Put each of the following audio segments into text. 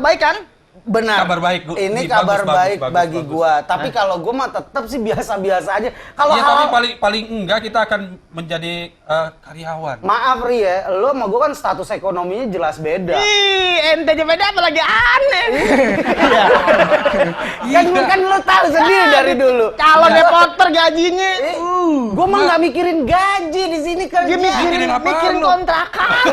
baik kan? Benar. Kabar baik. Ini kabar baik bagi gua. Tapi kalau gua mah tetap sih biasa-biasa aja. Kalau ya, tapi paling enggak kita akan menjadi karyawan. Maaf Ri ya, lo sama gua kan status ekonominya jelas beda. Ih, ente aja beda apalagi aneh. Kan lo tahu sendiri dari dulu. Calon reporter gajinya. Gua mah nggak mikirin gaji di sini kerja. Dia mikirin kontrakan.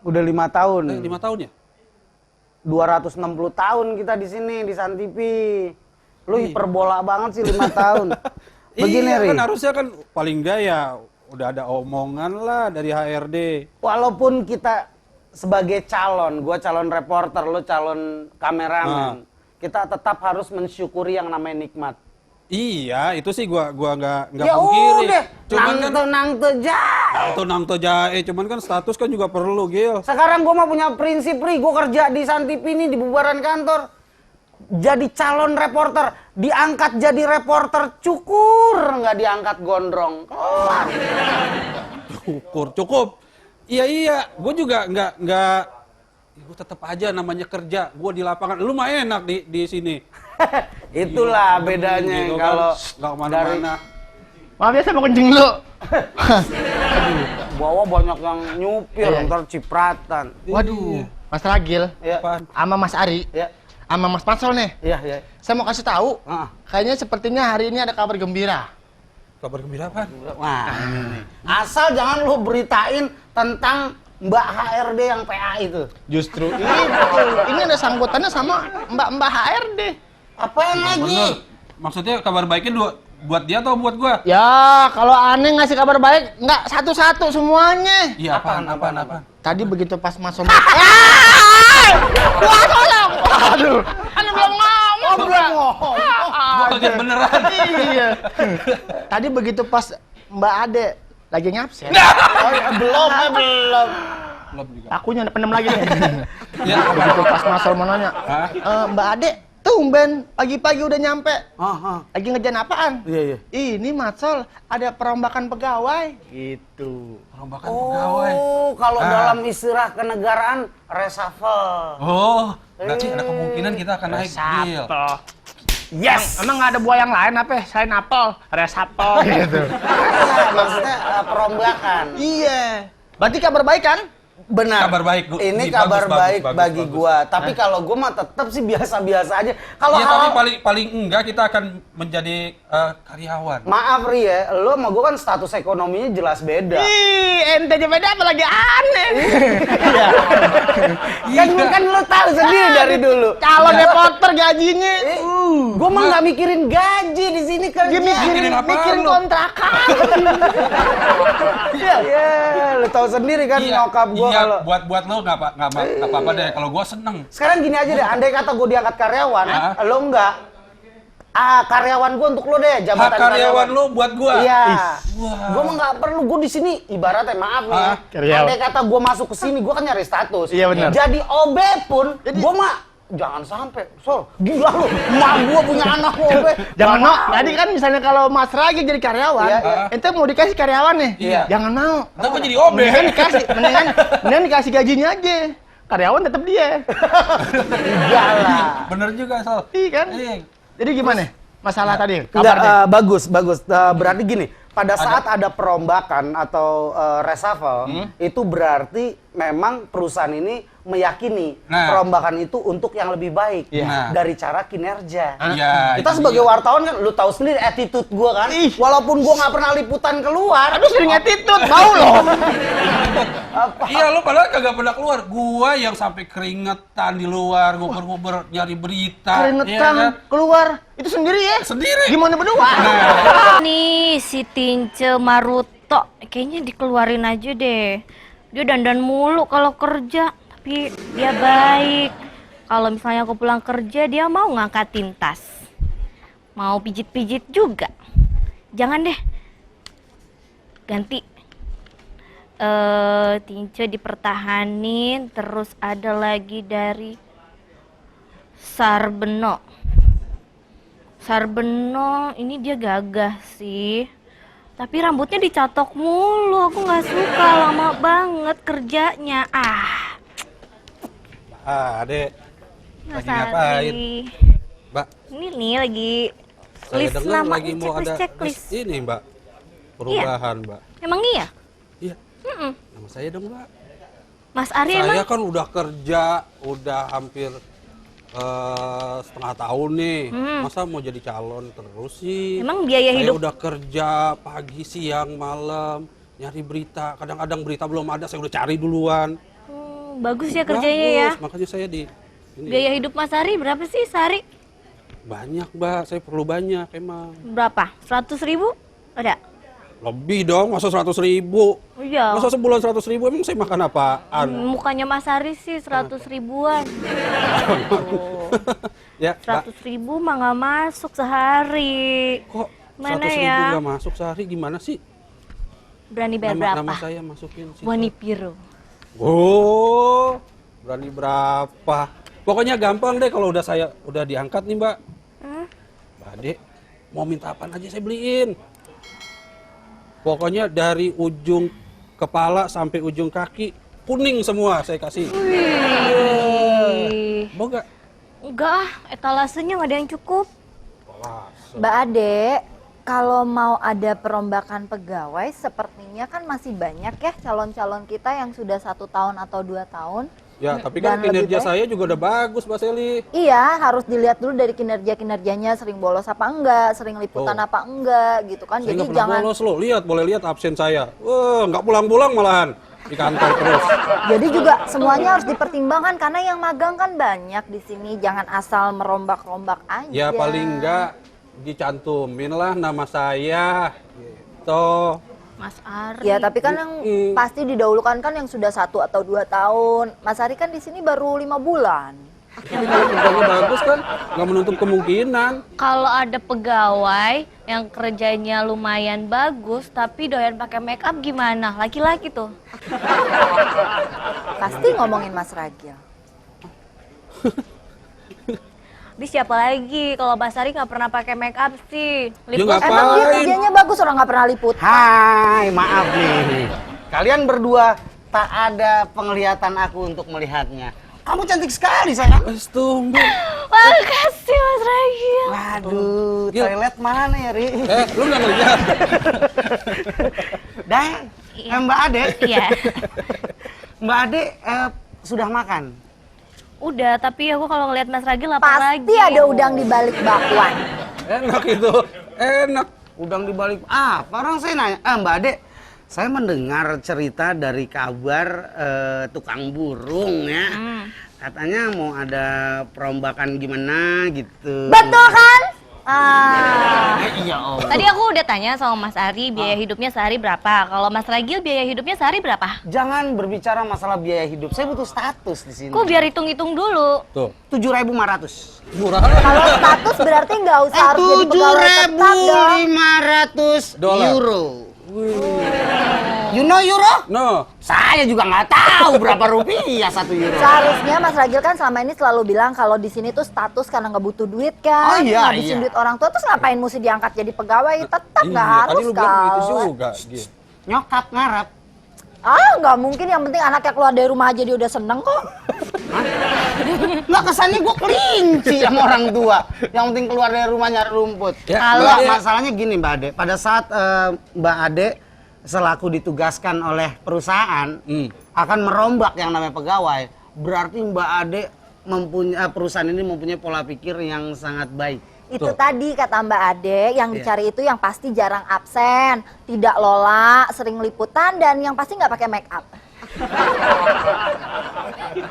Udah 5 tahun. 5 tahun ya? 260 tahun kita di sini di San TV. Lu hiperbola banget sih 5 tahun. Begini iya, Ri. kan harusnya kan paling enggak ya udah ada omongan lah dari HRD. Walaupun kita sebagai calon, gua calon reporter, lu calon kameramen. Kita tetap harus mensyukuri yang namanya nikmat. Iya, itu sih gua nggak Ya pungkiri. udah, Cuman nang te jae, cuman kan status kan juga perlu, Gil. Sekarang gua mah punya prinsip Ri, gua kerja di San TV ini di bubaran kantor. Jadi calon reporter, diangkat jadi reporter cukur, nggak diangkat gondrong. Cukup. Iya, gua juga nggak gue tetap aja namanya kerja, gue di lapangan, lu mah enak di sini. Itulah bedanya gitu kalau kan, nggak kemana-mana. Maaf ya, saya mau kencing dulu. Bawa banyak yang nyupir, ntar cipratan. Waduh, Mas Ragil, Ya, sama Mas Ari, ya, sama Mas Pansol nih. ya. Saya mau kasih tahu, Ah. kayaknya sepertinya hari ini ada kabar gembira. Kabar gembira apa? Wah, asal jangan lu beritain tentang Mbak HRD yang PA itu. Justru ini ada sangkutannya sama Mbak HRD. Apa yang lagi? Bener. Maksudnya kabar baiknya buat dia atau buat gua? Ya, kalau aneh ngasih kabar baik, nggak satu-satu semuanya. Iya, apaan? Tadi begitu pas masuk. Wah, tolong. Aduh, aneh belum ngomong. Gua kaget beneran. Iya. Tadi begitu pas Mbak Ade lagi ngabsen. Oh, ya, belum. Belum juga. Akunya pendem lagi nih. Ya, Begitu pas Mas Sol mau nanya, Mbak Ade, tumben pagi-pagi udah nyampe. Lagi ngerjain apaan? Iya. Ini Mas Sol ada perombakan pegawai. Gitu. Perombakan pegawai. Oh, kalau dalam istilah kenegaraan reshuffle. Oh, berarti ada kemungkinan kita akan naik, Gil. Yes. Emang nggak ada buah yang lain apa? Selain apel, resapel gitu. Maksudnya perombakan. Iya. Berarti kabar baik kan? Benar. Kabar baik. Ini Bagus, kabar baik bagus, bagi bagus. gua. Tapi kalau gua mah tetap sih biasa-biasa aja. Kalau Iya, tapi paling enggak kita akan menjadi karyawan. maaf Ri ya, lo sama gua kan status ekonominya jelas beda. Ih, ente aja beda apalagi aneh. Kan lo tahu sendiri dari dulu. Calon reporter gajinya. Gua mah nggak mikirin gaji di sini kerja. Dia mikirin kontrakan. Iya, lo tahu sendiri kan nyokap gua kalau. Buat lo nggak apa-apa deh. Kalau gua seneng. Sekarang gini aja deh, andai kata gua diangkat karyawan, lo enggak. Karyawan gua untuk lo deh, jabatan Karyawan lo buat gua. Iya. Wah. Gua mah nggak perlu, gua di sini ibaratnya maaf nih. Karyawan. Andai kata gua masuk ke sini, gua kan nyari status. Iya, benar. Jadi OB pun, gua mah jangan sampai, Sol. Gila lu, emak gua punya anak OB. Jangan mau. Tadi kan misalnya kalau Mas Ragi jadi karyawan, Iya. ente mau dikasih karyawan nih. Iya. Jangan mau. Ntar gua jadi OB. Mendingan dikasih gajinya aja. Karyawan tetap dia. Enggak lah. Bener juga, Sal. Iya kan? Iya. Jadi gimana? Masalah tadi, Enggak, kabarnya. bagus. Berarti gini, pada saat ada perombakan atau reshuffle, itu berarti memang perusahaan ini meyakini perombakan itu untuk yang lebih baik dari cara kinerja. Iya. Kita sebagai wartawan kan, lu tahu sendiri attitude gua kan. Walaupun gua nggak pernah liputan keluar. Aduh, sering attitude, bau loh. Iya, lo padahal kagak pernah keluar. Gua yang sampai keringetan di luar, ngobrol-ngobrol nyari berita. Keringetan, Iya kan? keluar. Itu sendiri ya? Sendiri. Gimana berdua? Nih si Tince Maruto kayaknya dikeluarin aja deh. Dia dandan mulu kalau kerja, tapi dia baik. Kalau misalnya aku pulang kerja dia mau ngangkatin tas, mau pijit-pijit juga. Jangan deh, ganti. Tince dipertahanin, terus ada lagi dari Sarbeno. Sarbeno ini dia gagah sih. Tapi rambutnya dicatok mulu, aku nggak suka, lama banget kerjanya. Adek, Mas lagi ngapain? Ari. Mbak, Ini nih lagi saya list dengar nama lagi mau ada checklist. list ini, Mbak. Perubahan, Mbak. Emang iya? Iya. Mm-mm. Nama saya dong, Mbak. Mas Ari Saya emang? kan udah kerja, udah hampir setengah tahun nih. Masa mau jadi calon terus sih? Emang biaya Saya hidup? udah kerja pagi, siang, malam, nyari berita. Kadang-kadang berita belum ada, saya udah cari duluan. Bagus ya kerjanya ya. Bagus, makanya saya di ini. Biaya hidup Mas Ari berapa sih sehari? Banyak, Mbak. Saya perlu banyak emang. Berapa? 100.000? Ada? Lebih dong, masa 100.000? Iya. Masa sebulan 100.000 emang saya makan apaan? Mukanya Mas Ari sih 100.000-an. Ya, Mbak. 100.000 mah nggak masuk sehari. Kok Mana 100.000 ya? nggak masuk sehari gimana sih? Berani bayar berapa? Nama saya masukin sih. Wani Piro. Oh, berani berapa? Pokoknya gampang deh kalau udah diangkat nih, Mbak. Mbak Ade, mau minta apa aja saya beliin. Pokoknya dari ujung kepala sampai ujung kaki kuning semua saya kasih. Mau nggak? Enggak, etalasenya nggak ada yang cukup. Mbak Ade, kalau mau ada perombakan pegawai, sepertinya kan masih banyak ya calon-calon kita yang sudah 1 tahun atau 2 tahun. Ya, tapi kan Dan lebih kinerja baik- saya juga udah bagus, Mbak Seli. Iya, harus dilihat dulu dari kinerjanya, sering bolos apa enggak, sering liputan Oh. apa enggak, gitu kan. Saya Jadi nggak pernah jangan, bolos loh. Lihat, boleh lihat absen saya. Wah, nggak pulang-pulang malahan di kantor terus. jadi juga semuanya harus dipertimbangkan karena yang magang kan banyak di sini. Jangan asal merombak-rombak aja. Ya paling enggak dicantumin lah nama saya. Gitu. Mas Ari. Ya, tapi kan yang pasti didahulukan kan yang sudah 1 atau 2 tahun. Mas Ari kan di sini baru 5 bulan. Tapi kalau kerjanya bagus kan nggak menutup kemungkinan. Kalau ada pegawai yang kerjanya lumayan bagus tapi doyan pakai make up gimana? Laki-laki tuh. Pasti ngomongin Mas Ragil. Di siapa lagi? Kalau Mas Ari nggak pernah pakai make up sih. Ya Liput nggak Emang dia Ngapain? kerjanya bagus, orang nggak pernah liput. Hai, maaf nih. Kalian berdua tak ada penglihatan aku untuk melihatnya. Kamu cantik sekali, sayang. Wes tunggu. Makasih Mas Ragil. Waduh, Gil. toilet mana ya, Ri? Lu nggak ngeliat? Dang, Mbak Ade. Iya. Mbak Ade sudah makan? Udah, tapi aku kalau ngeliat Mas Ragil lapar lagi. Pasti ada udang di balik bakwan. Enak itu, enak. Udang dibalik apa? Orang saya nanya, Mbak Ade, saya mendengar cerita dari kabar tukang burung ya. Katanya mau ada perombakan gimana gitu. Betul kan? Iya, Om. Tadi aku udah tanya sama Mas Ari biaya hidupnya sehari berapa. Kalau Mas Ragil biaya hidupnya sehari berapa? Jangan berbicara masalah biaya hidup. Saya butuh status di sini. Kok biar hitung-hitung dulu. Tuh, 7.500. murah. Kalau status berarti nggak usah harus jadi pegawai tetap dong. 7.500 Dolar. euro. You know euro? No, Saya juga nggak tahu berapa rupiah 1 euro. Seharusnya Mas Ragil kan selama ini selalu bilang kalau di sini tuh status karena nggak butuh duit kan, Oh, iya, ngabisin iya. duit orang tua, terus ngapain mesti diangkat jadi pegawai? Tetap nggak iya, harus tadi lu bilang begitu kan? juga. Gil. Nyokap ngarap. Nggak mungkin. Yang penting anaknya keluar dari rumah aja dia udah seneng kok. Nggak, kesannya gue kelinci sama orang tua. Yang penting keluar dari rumah nyari rumput. Ya, Nggak, Mbak Ade. masalahnya gini Mbak Ade. Pada saat Mbak Ade selaku ditugaskan oleh perusahaan akan merombak yang namanya pegawai, berarti Mbak Ade perusahaan ini mempunyai pola pikir yang sangat baik. Itu tadi kata Mbak Ade, yang dicari itu yang pasti jarang absen, tidak lola, sering liputan, dan yang pasti nggak pakai make up.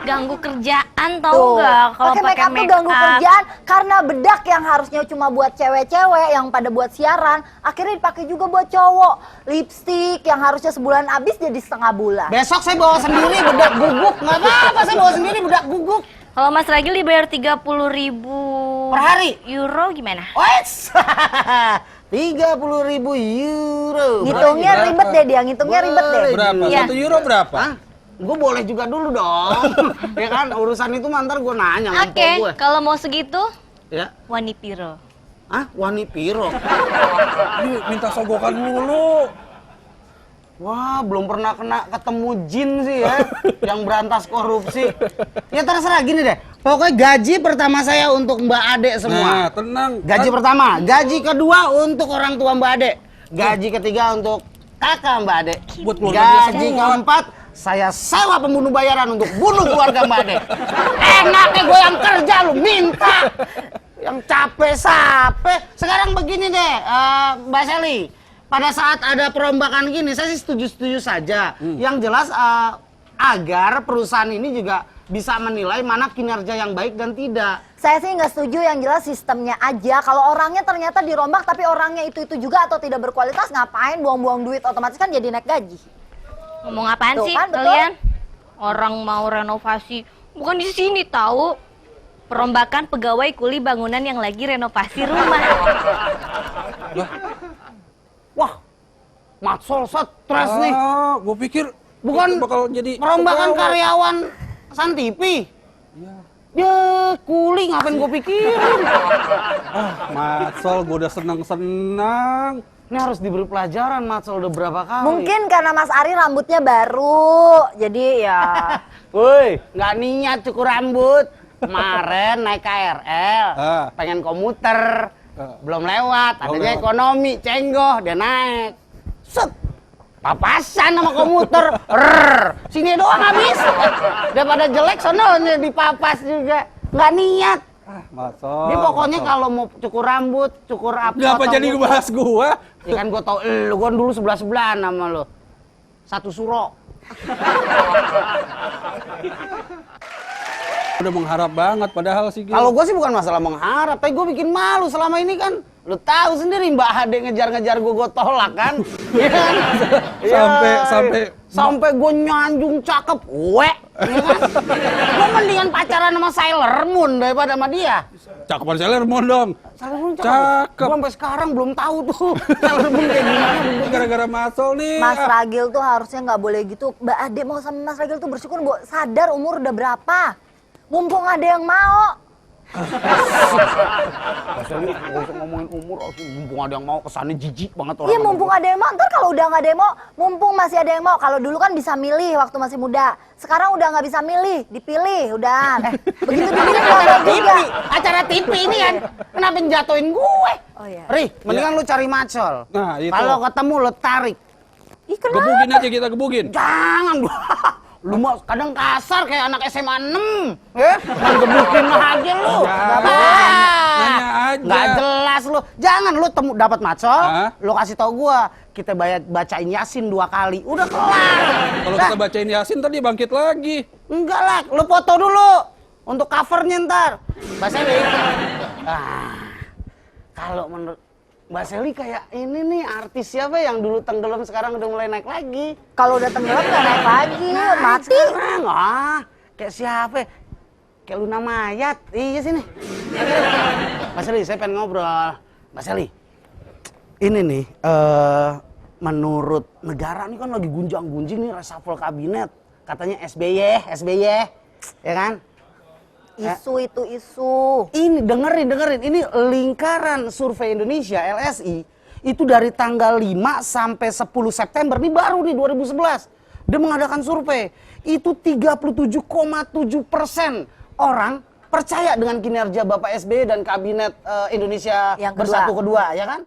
Ganggu kerjaan tau nggak kalau pakai make up tuh ganggu kerjaan karena bedak yang harusnya cuma buat cewek-cewek yang pada buat siaran, akhirnya dipakai juga buat cowok. Lipstick yang harusnya sebulan habis jadi setengah bulan. Besok saya bawa sendiri bedak guguk. Nggak apa-apa, saya bawa sendiri bedak guguk. Kalau Mas Ragil dibayar 30.000 Per hari? euro gimana? Wes, 30.000 euro. Ngitungnya Berapa? ribet deh dia, ngitungnya ribet deh. Berapa? Iya. 1 euro berapa? Hah? Gue boleh juga dulu dong. Ya kan, urusan itu mantar gue nanya sama Oke, mpok gue. kalau mau segitu, Ya. Wani Piro. Ah, Wani Piro. Ini minta sogokan mulu. Wah, belum pernah ketemu jin sih ya, yang berantas korupsi. Ya terserah gini deh, pokoknya gaji pertama saya untuk Mbak Ade semua. Nah, tenang. Gaji pertama, gaji kedua untuk orang tua Mbak Ade, gaji ketiga untuk kakak Mbak Ade, Buat keluarga dia gaji semua. keempat saya sewa pembunuh bayaran untuk bunuh keluarga Mbak Ade. Enaknya gue yang kerja lu minta, yang capek sape. Sekarang begini deh, Mbak Sally. Pada saat ada perombakan gini, saya sih setuju-setuju saja. Yang jelas agar perusahaan ini juga bisa menilai mana kinerja yang baik dan tidak. Saya sih nggak setuju, yang jelas sistemnya aja. Kalau orangnya ternyata dirombak tapi orangnya itu juga atau tidak berkualitas, ngapain buang-buang duit, otomatis kan jadi naik gaji. Ngomong apaan Tuh sih kan, betul? kalian? Orang mau renovasi, bukan di sini tahu. Perombakan pegawai kuli bangunan yang lagi renovasi rumah. Wah, Matsol stres nih. Gue pikir Bukan itu bakal jadi perombakan pegawai. karyawan San TV. Ya, kuli ngapain gue pikirin. Matsol, gue udah senang-senang. Ini harus diberi pelajaran, Matsol udah berapa kali. Mungkin karena Mas Ari rambutnya baru, jadi ya. Woi, nggak niat cukur rambut. Kemarin naik KRL, pengen komuter, belum lewat, adanya ekonomi, cenggoh, dia naik. Set, papasan sama komuter, sini doang habis. Daripada jelek, sono dipapas juga, nggak niat. Matsol. Dia pokoknya kalau mau cukur rambut, cukur apa? Ngapa jadi ngebahas gua? Ya kan gua tau lu, gua dulu sebelah-sebelahan sama lu. Satu suro. Udah mengharap banget padahal sih. Kalau gue sih bukan masalah mengharap, tapi gue bikin malu selama ini kan. Lu tahu sendiri Mbak Ade ngejar-ngejar gue tolak kan? Iya kan? Sampai gue nyanjung cakep, ya kan? Gue mendingan pacaran sama Sailor Moon daripada sama dia. Cakepan Sailor Moon dong. Sailor Moon Cakep. Gue sampai sekarang belum tahu tuh Sailor Moon kayak gimana. Ini gara-gara Matsol nih. Mas Ragil tuh harusnya nggak boleh gitu. Mbak Ade mau sama Mas Ragil tuh bersyukur, Bu. Sadar umur udah berapa. Mumpung ada yang mau. Jadi nggak usah ngomongin umur, mumpung ada yang mau, kesannya jijik banget orang. Iya, mumpung ada yang mau. Ntar kalau udah nggak ada yang mau, mumpung masih ada yang mau. Kalau dulu kan bisa milih waktu masih muda. Sekarang udah nggak bisa milih, dipilih udah. Begitu dipilih nggak ada juga. Acara TV ini kan, kenapa jatuhin gue? Oh iya. Rih, mendingan lu cari Matsol. Nah, itu. Kalau ketemu lu tarik. Ih, kenapa? Gebugin aja kita gebugin. Jangan. Lu mah kadang kasar kayak anak SMA 6. Gebukin aja lu. Nanya aja. Nggak jelas lu. Jangan lu dapat Matsol, Hah? lu kasih tau gua. Kita bacain Yasin 2 kali. Udah kelar. Kalau kita bacain Yasin tadi bangkit lagi. Enggak lah, lu foto dulu untuk covernya ntar. Mbak Sally. Kalau menurut Mbak Sally kayak ini nih artis siapa yang dulu tenggelam sekarang udah mulai naik lagi. Kalau udah tenggelam nggak naik lagi, mati. Sekarang, kayak siapa? Kayak Luna Mayat. Iya sini. Mbak Sally, saya pengen ngobrol. Mbak Sally, ini nih menurut negara nih kan lagi gunjang-gunjing nih reshuffle kabinet. Katanya SBY, ya kan? Isu itu isu. Ini dengerin. Ini lingkaran survei Indonesia LSI itu dari tanggal 5 sampai 10 September nih baru nih 2011. Dia mengadakan survei. Itu 37,7% orang percaya dengan kinerja Bapak SBY dan kabinet Indonesia Yang Bersatu Kedua, ya kan?